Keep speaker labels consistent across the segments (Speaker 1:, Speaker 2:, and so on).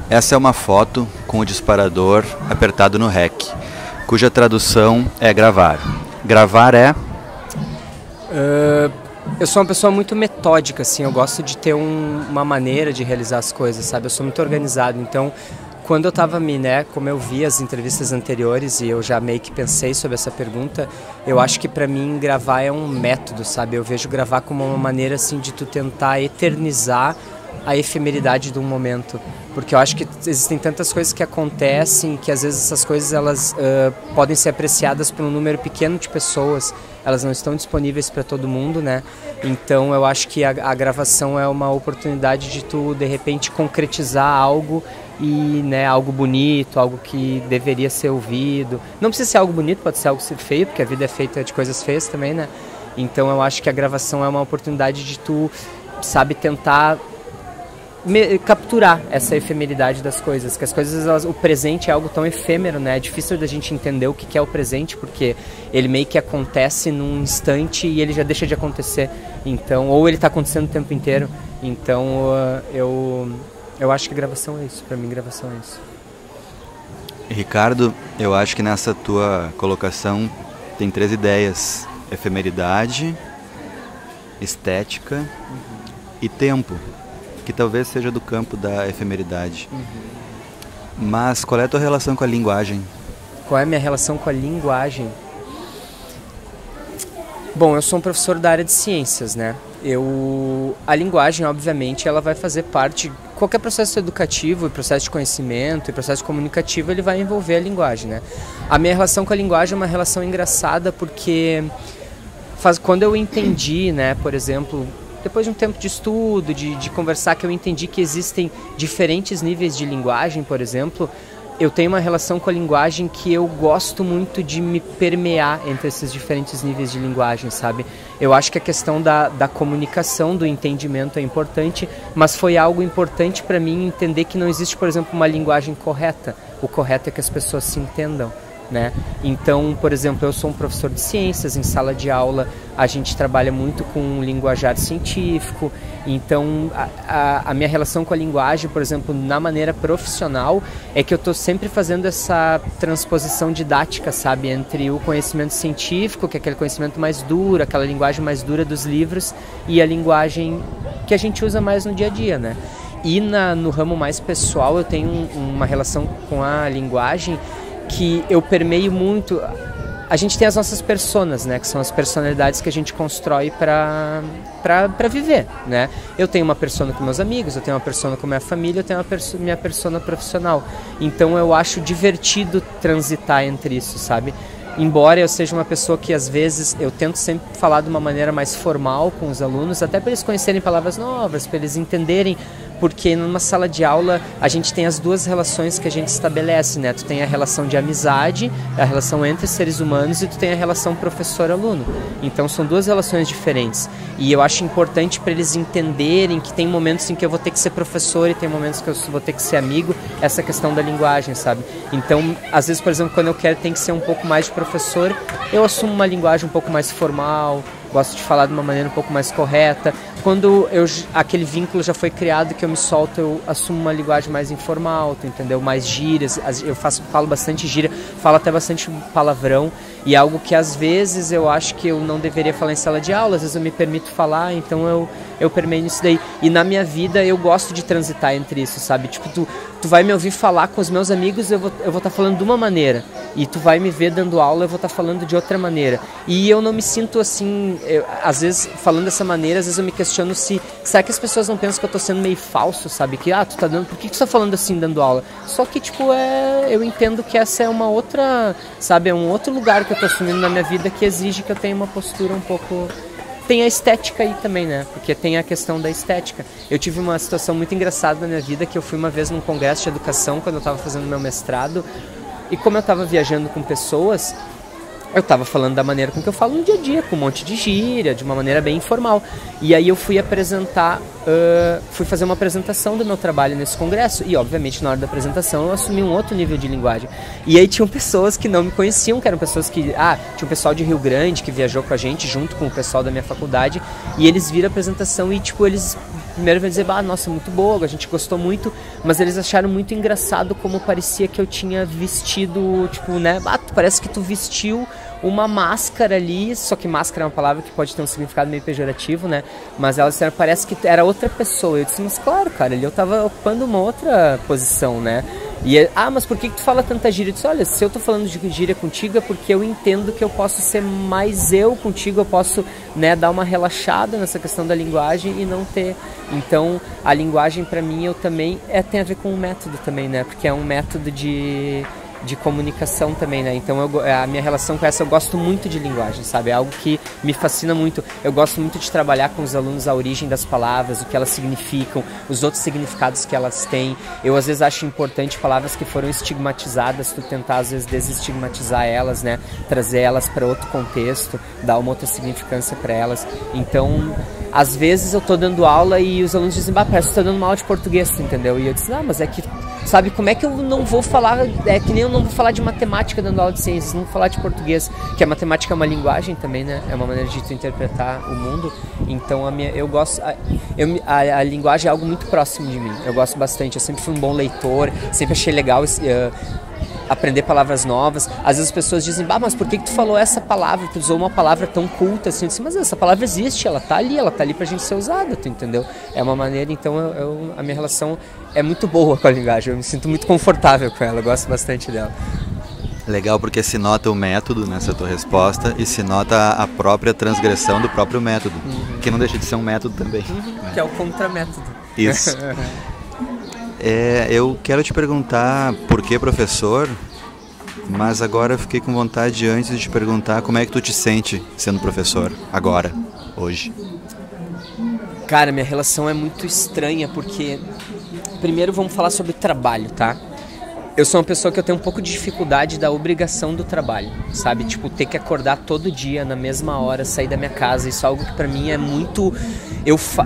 Speaker 1: Essa é uma foto com o disparador apertado no REC, cuja tradução é gravar. Gravar é...
Speaker 2: Eu sou uma pessoa muito metódica, assim, eu gosto de ter uma maneira de realizar as coisas, sabe? Eu sou muito organizado, então quando eu estava como eu vi as entrevistas anteriores e eu já meio que pensei sobre essa pergunta, eu acho que para mim gravar é um método, sabe? Eu vejo gravar como uma maneira, assim, de tu tentar eternizar a efemeridade de um momento, porque eu acho que existem tantas coisas que acontecem que às vezes essas coisas elas podem ser apreciadas por um número pequeno de pessoas, elas não estão disponíveis para todo mundo, né? Então eu acho que a gravação é uma oportunidade de tu de repente concretizar algo e, né, algo bonito, algo que deveria ser ouvido. Não precisa ser algo bonito, pode ser algo feio, porque a vida é feita de coisas feias também, né? Então eu acho que a gravação é uma oportunidade de tu, sabe, tentar capturar essa efemeridade das coisas, que as coisas, o presente é algo tão efêmero, né? É difícil da gente entender o que é o presente, porque ele meio que acontece num instante e ele já deixa de acontecer, então, ou ele está acontecendo o tempo inteiro. Então eu acho que gravação é isso, para mim gravação é isso.
Speaker 1: Ricardo, eu acho que nessa tua colocação tem 3 ideias: efemeridade, estética e tempo, que talvez seja do campo da efemeridade. Mas qual é a tua relação com a linguagem?
Speaker 2: Qual é a minha relação com a linguagem? Bom, eu sou um professor da área de ciências, né? A linguagem, obviamente, ela vai fazer parte... Qualquer processo educativo, processo de conhecimento e processo comunicativo, ele vai envolver a linguagem, né? A minha relação com a linguagem é uma relação engraçada porque quando eu entendi, né, por exemplo... Depois de um tempo de estudo, de conversar, que eu entendi que existem diferentes níveis de linguagem, por exemplo, eu tenho uma relação com a linguagem que eu gosto muito de me permear entre esses diferentes níveis de linguagem, sabe? Eu acho que a questão da comunicação, do entendimento é importante, mas foi algo importante para mim entender que não existe, por exemplo, uma linguagem correta. O correto é que as pessoas se entendam, né? Então, por exemplo, eu sou um professor de ciências, em sala de aula a gente trabalha muito com um linguajar científico, então a minha relação com a linguagem, por exemplo, na maneira profissional, é que eu estou sempre fazendo essa transposição didática, sabe, entre o conhecimento científico, que é aquele conhecimento mais duro, aquela linguagem mais dura dos livros, e a linguagem que a gente usa mais no dia a dia, né? E no ramo mais pessoal eu tenho uma relação com a linguagem que eu permeio muito. A gente tem as nossas personas, né, que são as personalidades que a gente constrói para viver, né? Eu tenho uma persona com meus amigos, eu tenho uma persona com minha família, eu tenho minha persona profissional. Então eu acho divertido transitar entre isso, sabe? Embora eu seja uma pessoa que às vezes eu tento sempre falar de uma maneira mais formal com os alunos, até para eles conhecerem palavras novas, para eles entenderem, porque numa sala de aula a gente tem as duas relações que a gente estabelece, né? Tu tem a relação de amizade, a relação entre seres humanos, e tu tem a relação professor-aluno. Então são duas relações diferentes. E eu acho importante para eles entenderem que tem momentos em que eu vou ter que ser professor e tem momentos que eu vou ter que ser amigo, essa questão da linguagem, sabe? Então, às vezes, por exemplo, quando eu quero tem que ser um pouco mais de professor, eu assumo uma linguagem um pouco mais formal, gosto de falar de uma maneira um pouco mais correta. Quando aquele vínculo já foi criado, que eu me solto, eu assumo uma linguagem mais informal, tu entendeu? Mais gírias, eu falo bastante gíria, falo até bastante palavrão, e é algo que às vezes eu acho que eu não deveria falar em sala de aula, às vezes eu me permito falar, então eu permeio nisso daí. E na minha vida eu gosto de transitar entre isso, sabe? Tipo, tu vai me ouvir falar com os meus amigos, eu vou estar falando de uma maneira, e tu vai me ver dando aula, eu vou estar falando de outra maneira. E eu não me sinto assim, às vezes falando dessa maneira, às vezes eu me questiono será que as pessoas não pensam que eu tô sendo meio falso, sabe? Que, tu tá dando, por que tu tá falando assim dando aula? Só que, tipo, eu entendo que essa é uma outra, sabe? É um outro lugar que eu tô assumindo na minha vida que exige que eu tenha uma postura um pouco... Tem a estética aí também, né? Porque tem a questão da estética. Eu tive uma situação muito engraçada na minha vida, que eu fui uma vez num congresso de educação, quando eu tava fazendo meu mestrado, e como eu tava viajando com pessoas, eu tava falando da maneira com que eu falo no dia a dia, com um monte de gíria, de uma maneira bem informal. E aí eu fui apresentar, fui fazer uma apresentação do meu trabalho nesse congresso. E obviamente na hora da apresentação eu assumi um outro nível de linguagem. E aí tinham pessoas que não me conheciam, que eram pessoas que... tinha um pessoal de Rio Grande que viajou com a gente, junto com o pessoal da minha faculdade. E eles viram a apresentação e tipo, eles... Primeiro vão dizer, nossa, muito boa, a gente gostou muito, mas eles acharam muito engraçado como parecia que eu tinha vestido, tipo, né, parece que tu vestiu uma máscara ali, só que máscara é uma palavra que pode ter um significado meio pejorativo, né, mas elas disseram, parece que era outra pessoa. Eu disse, mas claro, cara, ali eu tava ocupando uma outra posição, né. E, mas por que tu fala tanta gíria? Eu disse, olha, se eu tô falando de gíria contigo é porque eu entendo que eu posso ser mais eu contigo, eu posso, né, dar uma relaxada nessa questão da linguagem e não ter... Então, a linguagem pra mim, eu também, tem a ver com o método também, né, porque é um método de comunicação também, né, então a minha relação com essa, eu gosto muito de linguagem, sabe, é algo que me fascina muito. Eu gosto muito de trabalhar com os alunos a origem das palavras, o que elas significam, os outros significados que elas têm. Eu às vezes acho importante palavras que foram estigmatizadas, tu tentar às vezes desestigmatizar elas, né, trazer elas para outro contexto, dar uma outra significância para elas. Então, às vezes eu tô dando aula e os alunos dizem, parece que tu tá dando uma aula de português, entendeu? E eu disse, mas é que, sabe, como é que eu não vou falar, é que nem eu não vou falar de matemática dando aula de ciências, não vou falar de português, que a matemática é uma linguagem também, né, é uma maneira de tu interpretar o mundo. Então eu gosto, a linguagem é algo muito próximo de mim, eu gosto bastante, eu sempre fui um bom leitor, sempre achei legal aprender palavras novas. Às vezes as pessoas dizem, mas por que tu falou essa palavra? Tu usou uma palavra tão culta assim. Eu disse, mas essa palavra existe, ela tá ali pra gente ser usada, tu entendeu? É uma maneira, então a minha relação é muito boa com a linguagem, eu me sinto muito confortável com ela, eu gosto bastante dela.
Speaker 1: Legal, porque se nota o método nessa tua resposta e se nota a própria transgressão do próprio método, que não deixa de ser um método também.
Speaker 2: Que é o contramétodo.
Speaker 1: Isso. Eu quero te perguntar por que professor, mas agora eu fiquei com vontade antes de te perguntar como é que tu te sente sendo professor agora, hoje.
Speaker 2: Cara, minha relação é muito estranha porque, primeiro vamos falar sobre trabalho, tá? Eu sou uma pessoa que eu tenho um pouco de dificuldade da obrigação do trabalho, sabe? Tipo, ter que acordar todo dia, na mesma hora, sair da minha casa. Isso é algo que pra mim é muito...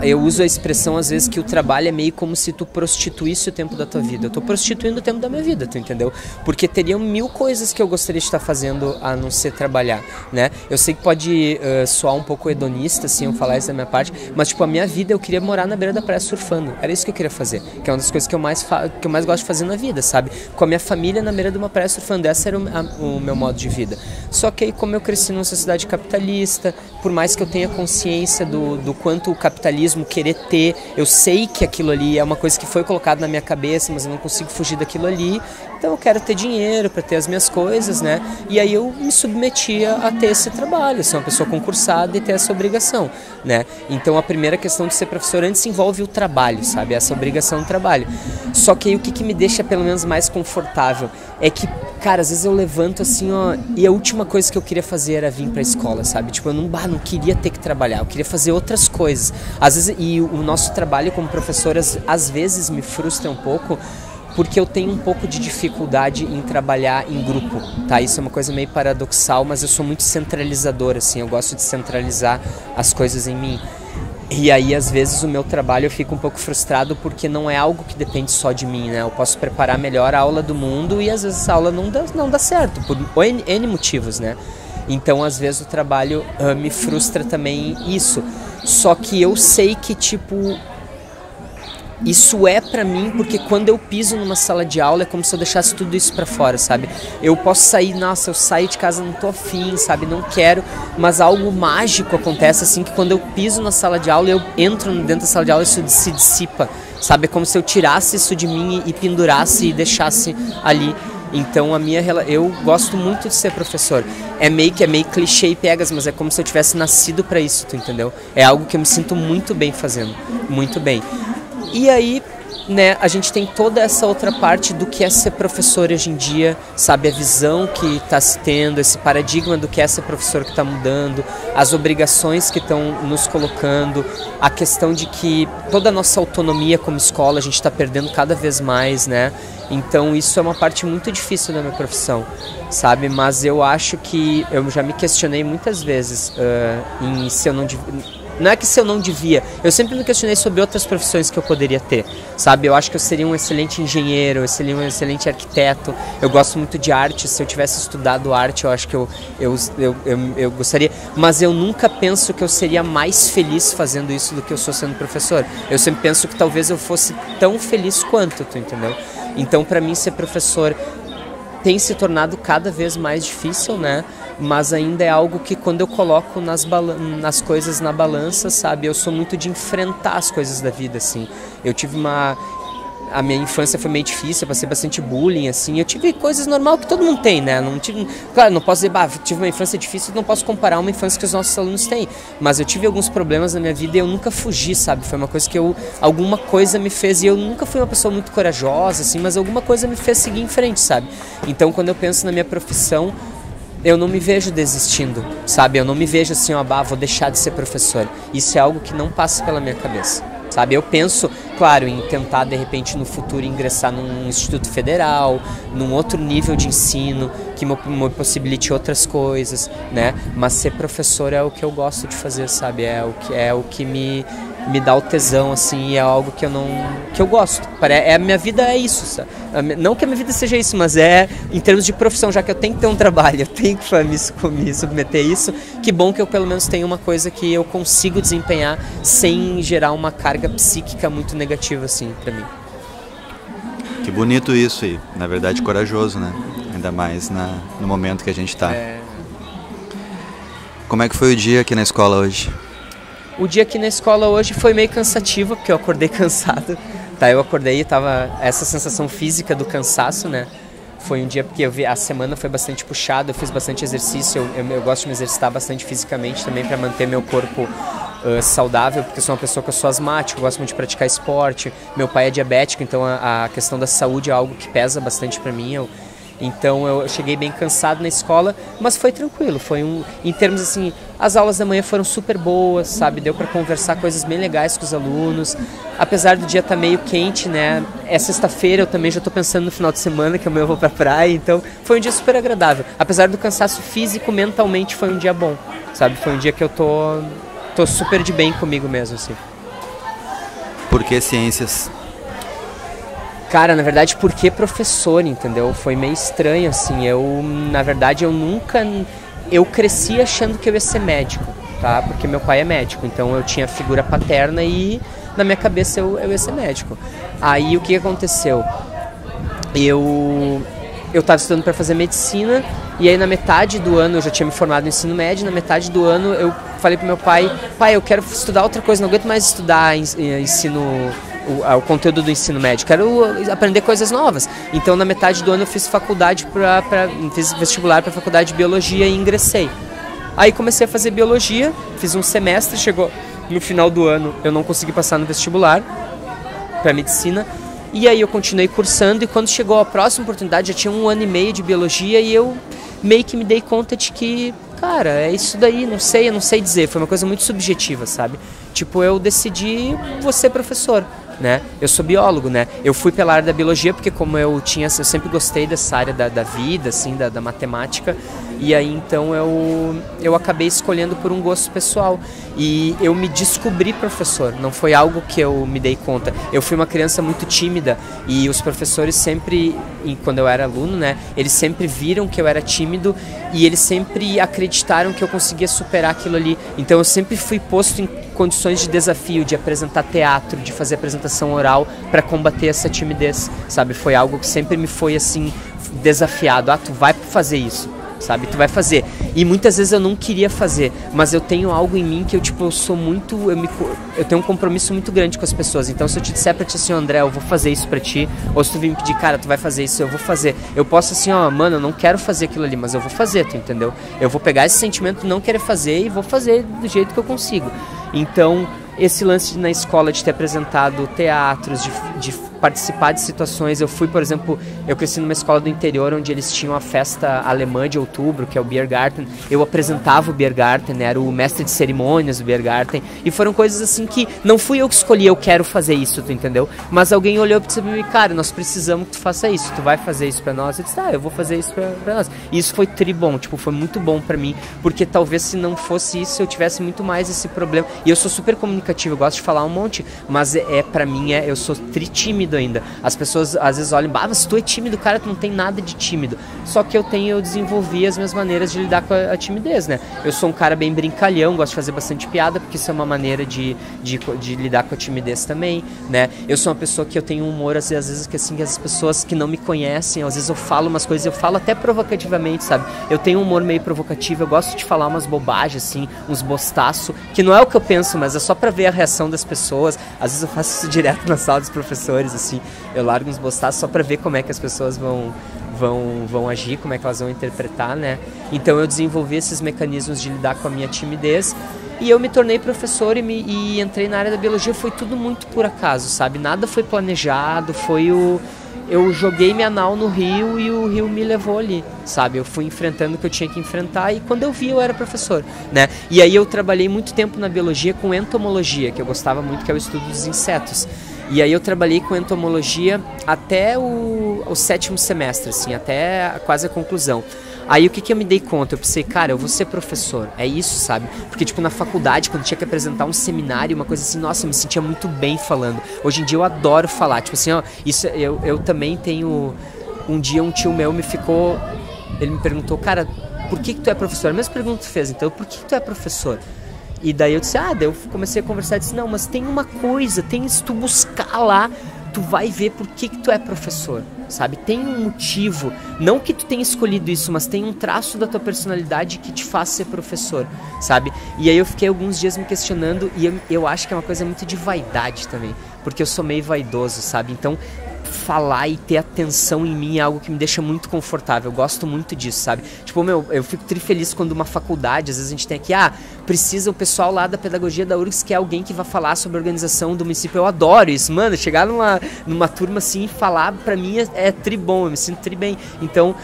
Speaker 2: Eu uso a expressão, às vezes, que o trabalho é meio como se tu prostituísse o tempo da tua vida. Eu tô prostituindo o tempo da minha vida, tu entendeu? Porque teriam 1000 coisas que eu gostaria de estar fazendo a não ser trabalhar, né? Eu sei que pode soar um pouco hedonista, assim, eu falar isso da minha parte, mas, tipo, a minha vida, eu queria morar na beira da praia surfando. Era isso que eu queria fazer, que é uma das coisas que eu mais gosto de fazer na vida, sabe? Com a minha família na beira de uma praia surfando, esse era o meu modo de vida. Só que aí, como eu cresci numa sociedade capitalista, por mais que eu tenha consciência do quanto o capitalismo querer ter, eu sei que aquilo ali é uma coisa que foi colocada na minha cabeça, mas eu não consigo fugir daquilo ali, então eu quero ter dinheiro para ter as minhas coisas, né? E aí eu me submetia a ter esse trabalho, ser uma pessoa concursada e ter essa obrigação, né? Então a primeira questão de ser professor antes envolve o trabalho, sabe? Essa obrigação do trabalho. Só que aí o que me deixa pelo menos mais confortável é que, cara, às vezes eu levanto assim, ó, e a última coisa que eu queria fazer era vir pra escola, sabe? Tipo, eu não queria ter que trabalhar, eu queria fazer outras coisas. Às vezes, e o nosso trabalho como professor, às vezes me frustra um pouco, porque eu tenho um pouco de dificuldade em trabalhar em grupo, tá? Isso é uma coisa meio paradoxal, mas eu sou muito centralizador, assim, eu gosto de centralizar as coisas em mim. E aí, às vezes, o meu trabalho eu fico um pouco frustrado porque não é algo que depende só de mim, né? Eu posso preparar melhor a aula do mundo e, às vezes, essa aula não dá certo, por N motivos, né? Então, às vezes, o trabalho me frustra também isso. Só que eu sei que, tipo... Isso é pra mim, porque quando eu piso numa sala de aula é como se eu deixasse tudo isso pra fora, sabe? Eu posso sair, nossa, eu saio de casa, não tô afim, sabe? Não quero, mas algo mágico acontece, assim, que quando eu piso na sala de aula, eu entro dentro da sala de aula e isso se dissipa, sabe? É como se eu tirasse isso de mim e pendurasse e deixasse ali. Então eu gosto muito de ser professor. É meio clichê e pegas, mas é como se eu tivesse nascido pra isso, tu entendeu? É algo que eu me sinto muito bem fazendo, muito bem. E aí, né, a gente tem toda essa outra parte do que é ser professor hoje em dia, sabe, a visão que está se tendo, esse paradigma do que é ser professor que está mudando, as obrigações que estão nos colocando, a questão de que toda a nossa autonomia como escola a gente está perdendo cada vez mais, né, então isso é uma parte muito difícil da minha profissão, sabe, mas eu acho que eu já me questionei muitas vezes em se eu não Não é que se eu não devia, eu sempre me questionei sobre outras profissões que eu poderia ter, sabe? Eu acho que eu seria um excelente engenheiro, eu seria um excelente arquiteto, eu gosto muito de arte, se eu tivesse estudado arte eu acho que eu gostaria, mas eu nunca penso que eu seria mais feliz fazendo isso do que eu sou sendo professor. Eu sempre penso que talvez eu fosse tão feliz quanto, tu entendeu? Então para mim ser professor tem se tornado cada vez mais difícil, né? Mas ainda é algo que quando eu coloco nas coisas na balança, sabe? Eu sou muito de enfrentar as coisas da vida, assim. Eu tive a minha infância foi meio difícil, eu passei bastante bullying, assim. Eu tive coisas normais que todo mundo tem, né? Não tive, claro, não posso dizer, tive uma infância difícil, não posso comparar uma infância que os nossos alunos têm. Mas eu tive alguns problemas na minha vida e eu nunca fugi, sabe? Foi uma coisa que alguma coisa me fez, e eu nunca fui uma pessoa muito corajosa, assim, mas alguma coisa me fez seguir em frente, sabe? Então, quando eu penso na minha profissão, eu não me vejo desistindo, sabe? Eu não me vejo assim, vou deixar de ser professor. Isso é algo que não passa pela minha cabeça, sabe? Eu penso, claro, em tentar, de repente, no futuro ingressar num instituto federal, num outro nível de ensino, que me possibilite outras coisas, né? Mas ser professor é o que eu gosto de fazer, sabe? É o que me dá o tesão, assim, é algo que eu gosto. A minha vida é isso, sabe? Não que a minha vida seja isso, mas em termos de profissão, já que eu tenho que ter um trabalho, eu tenho que me submeter a isso, que bom que eu pelo menos tenho uma coisa que eu consigo desempenhar sem gerar uma carga psíquica muito negativa, assim, pra mim.
Speaker 1: Que bonito isso, e na verdade corajoso, né? Ainda mais no momento que a gente tá. Como é que foi o dia aqui na escola hoje?
Speaker 2: O dia aqui na escola hoje foi meio cansativo, porque eu acordei cansado. Tá, eu acordei e tava essa sensação física do cansaço, né? Foi um dia porque a semana foi bastante puxada, eu fiz bastante exercício, eu gosto de me exercitar bastante fisicamente também para manter meu corpo saudável, porque eu sou uma pessoa que eu sou asmático, eu gosto muito de praticar esporte, meu pai é diabético, então a questão da saúde é algo que pesa bastante para mim. Então eu cheguei bem cansado na escola, mas foi tranquilo, em termos assim, as aulas da manhã foram super boas, sabe, deu para conversar coisas bem legais com os alunos, apesar do dia estar meio quente, né, é sexta-feira, eu também já estou pensando no final de semana, que amanhã eu vou pra praia, então foi um dia super agradável, apesar do cansaço físico, mentalmente foi um dia bom, sabe, foi um dia que eu tô super de bem comigo mesmo, assim.
Speaker 1: Por que ciências?
Speaker 2: Cara, na verdade, porque professor, entendeu? Foi meio estranho, assim, na verdade, eu cresci achando que eu ia ser médico, tá? Porque meu pai é médico, então eu tinha figura paterna e na minha cabeça eu ia ser médico. Aí, o que aconteceu? Eu estava estudando para fazer medicina e aí na metade do ano, eu já tinha me formado no ensino médio, na metade do ano eu falei pro meu pai, eu quero estudar outra coisa, não aguento mais estudar o conteúdo do ensino médio, quero aprender coisas novas. Então na metade do ano eu fiz faculdade fiz vestibular para faculdade de biologia e ingressei. Aí comecei a fazer biologia, fiz um semestre, chegou no final do ano eu não consegui passar no vestibular para medicina, e aí eu continuei cursando, e quando chegou a próxima oportunidade, já tinha 1 ano e meio de biologia, e eu meio que me dei conta de que, cara, é isso daí, eu não sei dizer, foi uma coisa muito subjetiva, sabe? Tipo, eu decidi, vou ser professor, né? Eu sou biólogo, né? Eu fui pela área da biologia porque como eu sempre gostei dessa área da vida, assim, da matemática, e aí então eu acabei escolhendo por um gosto pessoal, e eu me descobri professor, não foi algo que eu me dei conta. Eu fui uma criança muito tímida, e os professores sempre, quando eu era aluno, né, eles sempre viram que eu era tímido, e eles sempre acreditaram que eu conseguia superar aquilo ali. Então eu sempre fui posto em condições de desafio, de apresentar teatro, de fazer apresentação oral para combater essa timidez, sabe? Foi algo que sempre me foi assim desafiado. Tu vai fazer isso, sabe? Tu vai fazer. E muitas vezes eu não queria fazer, mas eu tenho algo em mim que eu sou muito, eu tenho um compromisso muito grande com as pessoas. Então se eu te disser pra ti assim, André, eu vou fazer isso pra ti, ou se tu vir me pedir, cara, tu vai fazer isso, eu vou fazer. Eu posso assim, mano, eu não quero fazer aquilo ali, mas eu vou fazer, tu entendeu? Eu vou pegar esse sentimento de não querer fazer e vou fazer do jeito que eu consigo. Então, esse lance na escola de ter apresentado teatros, de participar de situações. Eu fui, por exemplo, eu cresci numa escola do interior onde eles tinham a festa alemã de outubro, que é o Biergarten. Eu apresentava o Biergarten, né? Era o mestre de cerimônias do Biergarten. E foram coisas assim que não fui eu que escolhi, eu quero fazer isso, tu entendeu? Mas alguém olhou pra mim e, cara, nós precisamos que tu faça isso, tu vai fazer isso pra nós? Eu disse, eu vou fazer isso pra nós. E isso foi tribom, tipo, foi muito bom pra mim, porque talvez se não fosse isso, eu tivesse muito mais esse problema. E eu sou super comunicativo, eu gosto de falar um monte, mas pra mim, eu sou tritímido ainda. As pessoas às vezes olham, mas tu é tímido, cara, tu não tem nada de tímido. Só que eu desenvolvi as minhas maneiras de lidar com a timidez, né? Eu sou um cara bem brincalhão, gosto de fazer bastante piada, porque isso é uma maneira de lidar com a timidez também, né? Eu sou uma pessoa que eu tenho um humor, às vezes, que assim, as pessoas que não me conhecem, às vezes eu falo umas coisas, eu falo até provocativamente, sabe? Eu tenho um humor meio provocativo, eu gosto de falar umas bobagens, assim, uns bostaços, que não é o que eu penso, mas é só pra ver a reação das pessoas. Às vezes eu faço isso direto na sala dos professores, assim, eu largo uns bostaços só pra ver como é que as pessoas vão agir, como é que elas vão interpretar, né? Então eu desenvolvi esses mecanismos de lidar com a minha timidez e eu me tornei professor e entrei na área da biologia. Foi tudo muito por acaso, sabe? Nada foi planejado, eu joguei minha nau no rio e o rio me levou ali, sabe? Eu fui enfrentando o que eu tinha que enfrentar e quando eu vi eu era professor, né? E aí eu trabalhei muito tempo na biologia com entomologia, que eu gostava muito, que é o estudo dos insetos. E aí eu trabalhei com entomologia até o 7º semestre, assim, até quase a conclusão. Aí o que eu me dei conta? Eu pensei, cara, eu vou ser professor, é isso, sabe? Porque, tipo, na faculdade, quando tinha que apresentar um seminário, uma coisa assim, nossa, eu me sentia muito bem falando. Hoje em dia eu adoro falar, tipo assim, ó, isso, eu também tenho... Um dia um tio meu ele me perguntou, cara, por que tu é professor? A mesma pergunta que tu fez, então, por que tu é professor? E daí eu disse, daí eu comecei a conversar e disse, não, mas tem uma coisa, se tu buscar lá, tu vai ver por que tu é professor, sabe? Tem um motivo, não que tu tenha escolhido isso, mas tem um traço da tua personalidade que te faz ser professor, sabe? E aí eu fiquei alguns dias me questionando e eu acho que é uma coisa muito de vaidade também, porque eu sou meio vaidoso, sabe? Então, falar e ter atenção em mim é algo que me deixa muito confortável, eu gosto muito disso, sabe? Tipo, eu fico trifeliz quando uma faculdade, às vezes a gente tem aqui, precisa o pessoal lá da pedagogia da URGS, que é alguém que vai falar sobre a organização do município. Eu adoro isso, mano, chegar numa turma assim e falar, pra mim é tribom, eu me sinto tribem. Então,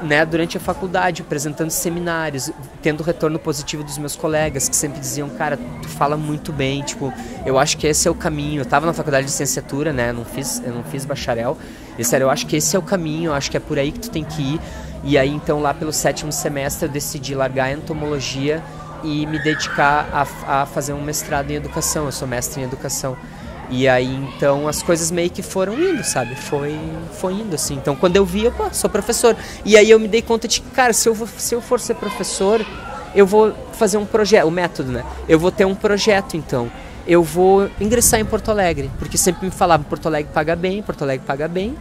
Speaker 2: né, durante a faculdade, apresentando seminários, tendo retorno positivo dos meus colegas, que sempre diziam, cara, tu fala muito bem, tipo, eu acho que esse é o caminho. Eu tava na faculdade de licenciatura, né, eu não fiz bacharel, e sério, eu acho que esse é o caminho, eu acho que é por aí que tu tem que ir. E aí, então, lá pelo 7º semestre, eu decidi largar a entomologia e me dedicar a fazer um mestrado em educação. Eu sou mestre em educação. E aí, então, as coisas meio que foram indo, sabe? Foi indo, assim. Então, quando eu vi, eu sou professor. E aí eu me dei conta de que, cara, se eu for ser professor, eu vou fazer um projeto, o método, né? Eu vou ter um projeto, então. Eu vou ingressar em Porto Alegre, porque sempre me falavam, Porto Alegre paga bem,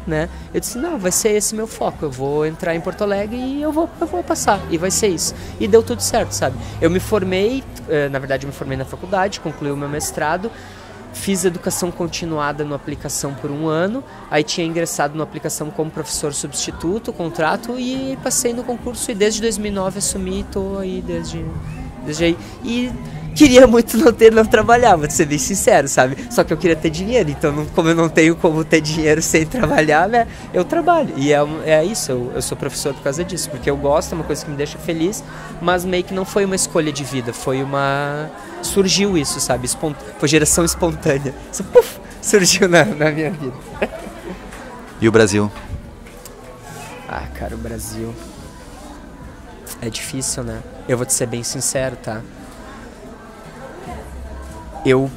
Speaker 2: né? Eu disse, não, vai ser esse meu foco, eu vou entrar em Porto Alegre e eu vou passar, e vai ser isso. E deu tudo certo, sabe? Eu me formei, na verdade eu me formei na faculdade, concluí o meu mestrado, fiz educação continuada no Aplicação por 1 ano, aí tinha ingressado no Aplicação como professor substituto, contrato, e passei no concurso, e desde 2009 assumi, estou aí desde aí. E queria muito não trabalhar, vou ser bem sincero, sabe? Só que eu queria ter dinheiro, então como eu não tenho como ter dinheiro sem trabalhar, né? Eu trabalho. E é isso, eu sou professor por causa disso, porque eu gosto, é uma coisa que me deixa feliz, mas meio que não foi uma escolha de vida, surgiu isso, sabe? Foi geração espontânea. Isso, surgiu na minha vida.
Speaker 1: E o Brasil?
Speaker 2: Cara, o Brasil é difícil, né? Eu vou te ser bem sincero, tá? Eu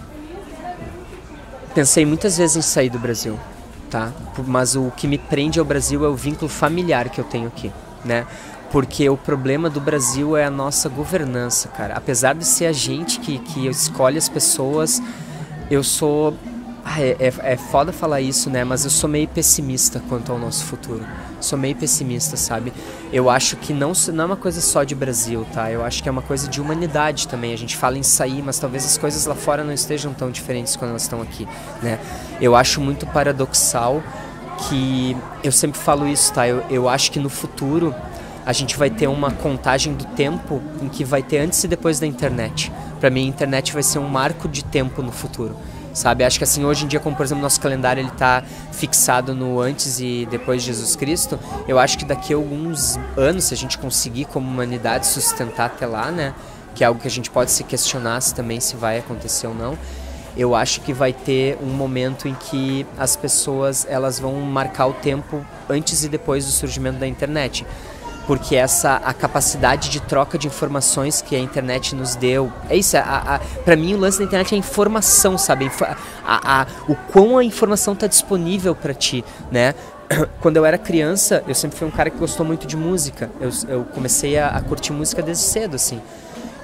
Speaker 2: pensei muitas vezes em sair do Brasil, tá? Mas o que me prende ao Brasil é o vínculo familiar que eu tenho aqui, né? Porque o problema do Brasil é a nossa governança, cara. Apesar de ser a gente que escolhe as pessoas, eu sou... É foda falar isso, né? Mas eu sou meio pessimista quanto ao nosso futuro. Sou meio pessimista, sabe? Eu acho que não é uma coisa só de Brasil, tá? Eu acho que é uma coisa de humanidade também. A gente fala em sair, mas talvez as coisas lá fora não estejam tão diferentes quando elas estão aqui, né? Eu acho muito paradoxal que... Eu sempre falo isso, tá? Eu acho que no futuro a gente vai ter uma contagem do tempo em que vai ter antes e depois da internet. Pra mim, a internet vai ser um marco de tempo no futuro, sabe? Acho que assim, hoje em dia, como por exemplo nosso calendário ele tá fixado no antes e depois de Jesus Cristo, eu acho que daqui a alguns anos, se a gente conseguir como humanidade sustentar até lá, né, que é algo que a gente pode se questionar se também se vai acontecer ou não, eu acho que vai ter um momento em que as pessoas elas vão marcar o tempo antes e depois do surgimento da internet. Porque a capacidade de troca de informações que a internet nos deu, é isso, pra mim o lance da internet é a informação, sabe? O quão a informação está disponível para ti, né? Quando eu era criança, eu sempre fui um cara que gostou muito de música, eu comecei a curtir música desde cedo, assim.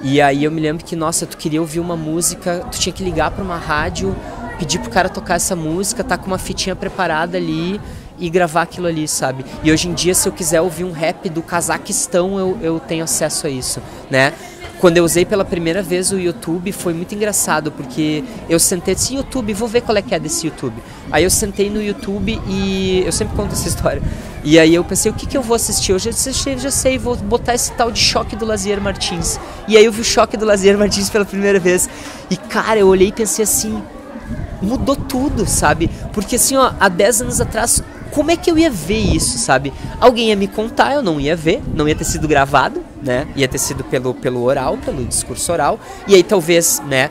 Speaker 2: E aí eu me lembro que, nossa, tu queria ouvir uma música, tu tinha que ligar para uma rádio, pedir pro cara tocar essa música, tá com uma fitinha preparada ali e gravar aquilo ali, sabe? E hoje em dia, se eu quiser ouvir um rap do Cazaquistão, eu tenho acesso a isso, né? Quando eu usei pela primeira vez o YouTube, foi muito engraçado, porque eu sentei assim, YouTube, vou ver qual é que é desse YouTube. Aí eu sentei no YouTube e eu sempre conto essa história. E aí eu pensei, o que eu vou assistir? Eu já sei, vou botar esse tal de Choque do Lazier Martins. E aí eu vi o Choque do Lazier Martins pela primeira vez. E cara, eu olhei e pensei assim, mudou tudo, sabe? Porque assim, ó, há 10 anos atrás, como é que eu ia ver isso, sabe? Alguém ia me contar, eu não ia ver, não ia ter sido gravado, né? Ia ter sido pelo oral, pelo discurso oral. E aí talvez, né?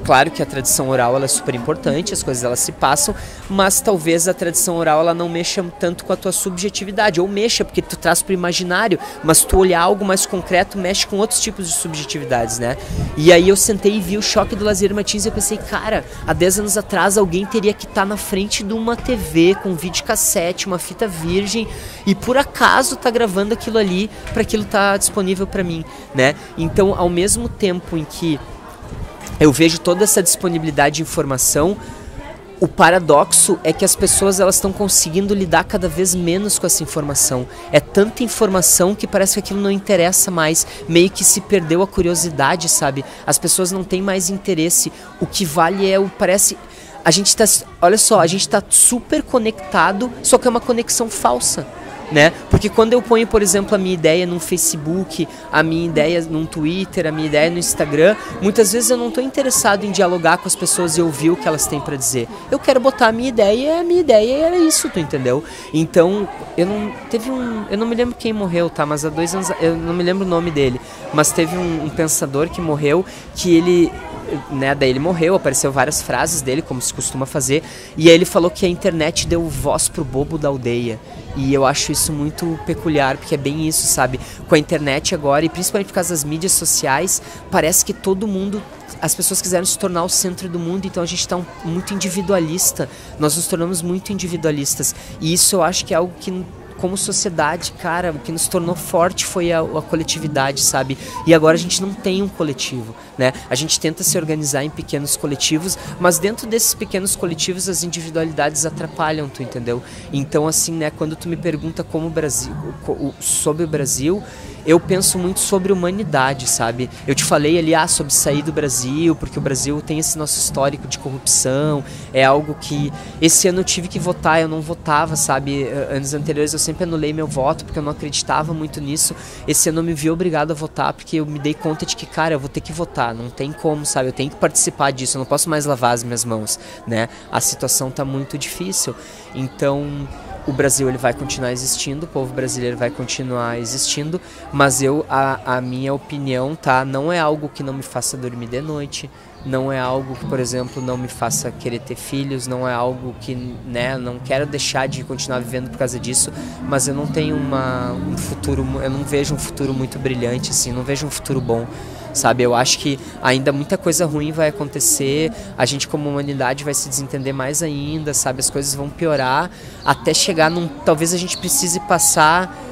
Speaker 2: Claro que a tradição oral ela é super importante, as coisas elas se passam, mas talvez a tradição oral ela não mexa tanto com a tua subjetividade, ou mexa porque tu traz pro imaginário, mas tu olhar algo mais concreto mexe com outros tipos de subjetividades, né? E aí eu sentei e vi o Choque do Lazier Martins e eu pensei, cara, há 10 anos atrás alguém teria que estar na frente de uma TV com videocassete, uma fita virgem, e por acaso tá gravando aquilo ali para aquilo tá disponível para mim, né? Então, ao mesmo tempo em que eu vejo toda essa disponibilidade de informação, o paradoxo é que as pessoas elas estão conseguindo lidar cada vez menos com essa informação. É tanta informação que parece que aquilo não interessa mais, meio que se perdeu a curiosidade, sabe? As pessoas não têm mais interesse. O que vale é parece... A gente tá, olha só, a gente tá super conectado, só que é uma conexão falsa. Né? Porque quando eu ponho, por exemplo, a minha ideia no Facebook, a minha ideia no Twitter, a minha ideia no Instagram, muitas vezes eu não estou interessado em dialogar com as pessoas e ouvir o que elas têm para dizer. Eu quero botar a minha ideia e a minha ideia era isso, tu entendeu? Então, eu não me lembro quem morreu, tá? Mas há 2 anos, eu não me lembro o nome dele, mas teve um pensador que morreu, que ele... Né, daí ele morreu, apareceu várias frases dele, como se costuma fazer, e aí ele falou que a internet deu voz pro bobo da aldeia, e eu acho isso muito peculiar, porque é bem isso, sabe? Com a internet agora, e principalmente por causa das mídias sociais, parece que todo mundo, as pessoas quiseram se tornar o centro do mundo, então a gente está muito individualista, nós nos tornamos muito individualistas, e isso eu acho que é algo que... Como sociedade, cara, o que nos tornou forte foi a coletividade, sabe? E agora a gente não tem um coletivo, né? A gente tenta se organizar em pequenos coletivos, mas dentro desses pequenos coletivos as individualidades atrapalham, tu entendeu? Então, assim, né, quando tu me pergunta como o Brasil, sobre o Brasil, eu penso muito sobre humanidade, sabe? Eu te falei ali, sobre sair do Brasil, porque o Brasil tem esse nosso histórico de corrupção, é algo que... Esse ano eu tive que votar, eu não votava, sabe? Anos anteriores eu sempre anulei meu voto, porque eu não acreditava muito nisso. Esse ano eu me vi obrigado a votar, porque eu me dei conta de que, cara, eu vou ter que votar, não tem como, sabe? Eu tenho que participar disso, eu não posso mais lavar as minhas mãos, né? A situação tá muito difícil, então... O Brasil ele vai continuar existindo, o povo brasileiro vai continuar existindo, mas a minha opinião, tá, não é algo que não me faça dormir de noite, não é algo que, por exemplo, não me faça querer ter filhos, não é algo que, né, não quero deixar de continuar vivendo por causa disso, mas eu não tenho um futuro, eu não vejo um futuro muito brilhante, assim, não vejo um futuro bom. Sabe, eu acho que ainda muita coisa ruim vai acontecer, a gente como humanidade vai se desentender mais ainda, sabe, as coisas vão piorar até chegar talvez a gente precise passar,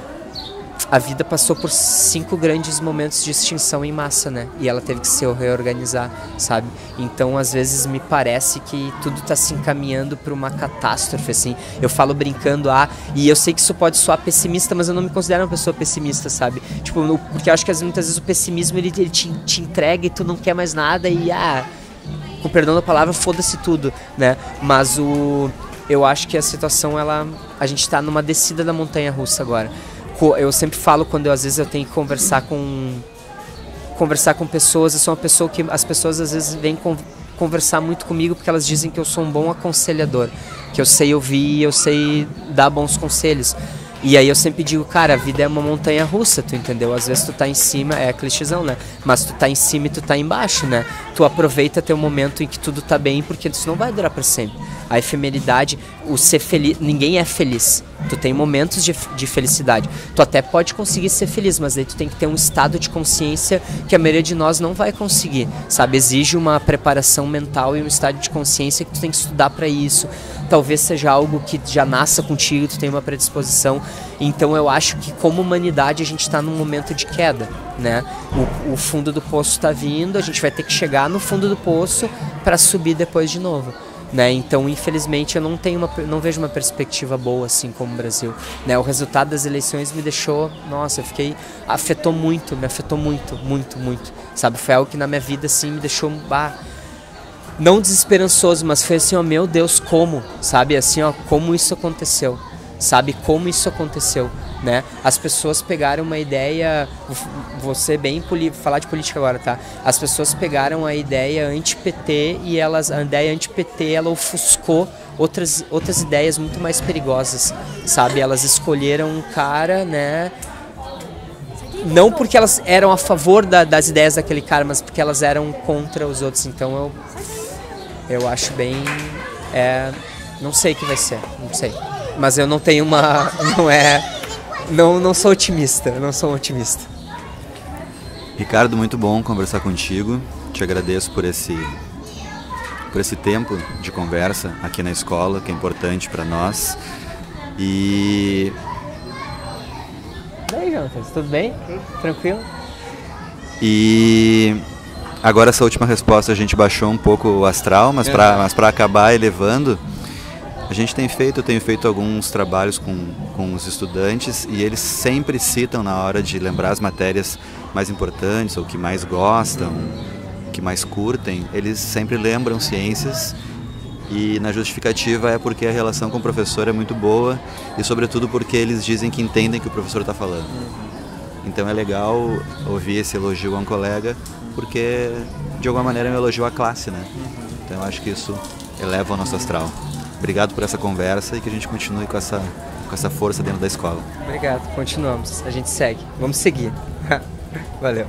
Speaker 2: a vida passou por 5 grandes momentos de extinção em massa, né, e ela teve que se reorganizar, sabe, então às vezes me parece que tudo está se encaminhando para uma catástrofe, assim, eu falo brincando, e eu sei que isso pode soar pessimista, mas eu não me considero uma pessoa pessimista, sabe, tipo, porque eu acho que muitas vezes o pessimismo ele te entrega e tu não quer mais nada e, com perdão da palavra, foda-se tudo, né, mas eu acho que a situação, a gente está numa descida da montanha-russa agora. Eu sempre falo quando às vezes eu tenho que conversar com pessoas, eu sou uma pessoa que as pessoas às vezes vêm conversar muito comigo porque elas dizem que eu sou um bom aconselhador, que eu sei ouvir, eu sei dar bons conselhos. E aí eu sempre digo, cara, a vida é uma montanha russa, tu entendeu? Às vezes tu tá em cima, é clichêzão, né? Mas tu tá em cima e tu tá embaixo, né? Tu aproveita teu momento em que tudo tá bem, porque isso não vai durar pra sempre. A efemeridade, o ser feliz, ninguém é feliz. Tu tem momentos de felicidade. Tu até pode conseguir ser feliz, mas aí tu tem que ter um estado de consciência que a maioria de nós não vai conseguir, sabe? Exige uma preparação mental e um estado de consciência que tu tem que estudar pra isso. Talvez seja algo que já nasça contigo, tu tem uma predisposição. Então eu acho que como humanidade a gente está num momento de queda, né? O fundo do poço está vindo, a gente vai ter que chegar no fundo do poço para subir depois de novo, né? Então infelizmente eu não vejo uma perspectiva boa assim como o Brasil, né? O resultado das eleições me deixou, nossa, me afetou muito, sabe? Foi algo que na minha vida assim me deixou não desesperançoso, mas foi assim, ó, meu Deus, como, sabe, assim, ó, como isso aconteceu, sabe, como isso aconteceu, né, as pessoas pegaram uma ideia, vou ser bem falar de política agora, tá, as pessoas pegaram a ideia anti-PT e a ideia anti-PT, ela ofuscou outras ideias muito mais perigosas, sabe, elas escolheram um cara, né, não porque elas eram a favor das ideias daquele cara, mas porque elas eram contra os outros, então eu acho bem... não sei o que vai ser, não sei. Mas eu não tenho uma... Não sou otimista,
Speaker 1: Ricardo, muito bom conversar contigo. Te agradeço por esse tempo de conversa aqui na escola, que é importante para nós. E...
Speaker 2: E aí, Jonatas, tudo bem? Tranquilo?
Speaker 1: E... Agora essa última resposta a gente baixou um pouco o astral, mas para acabar elevando, eu tenho feito alguns trabalhos com os estudantes e eles sempre citam na hora de lembrar as matérias mais importantes, ou que mais gostam, que mais curtem, eles sempre lembram ciências e na justificativa é porque a relação com o professor é muito boa e sobretudo porque eles dizem que entendem o que o professor está falando. Então é legal ouvir esse elogio a um colega, porque de alguma maneira é um elogio à classe, né? Então eu acho que isso eleva o nosso astral. Obrigado por essa conversa e que a gente continue com essa força dentro da escola.
Speaker 2: Obrigado, continuamos. A gente segue. Vamos seguir. Valeu.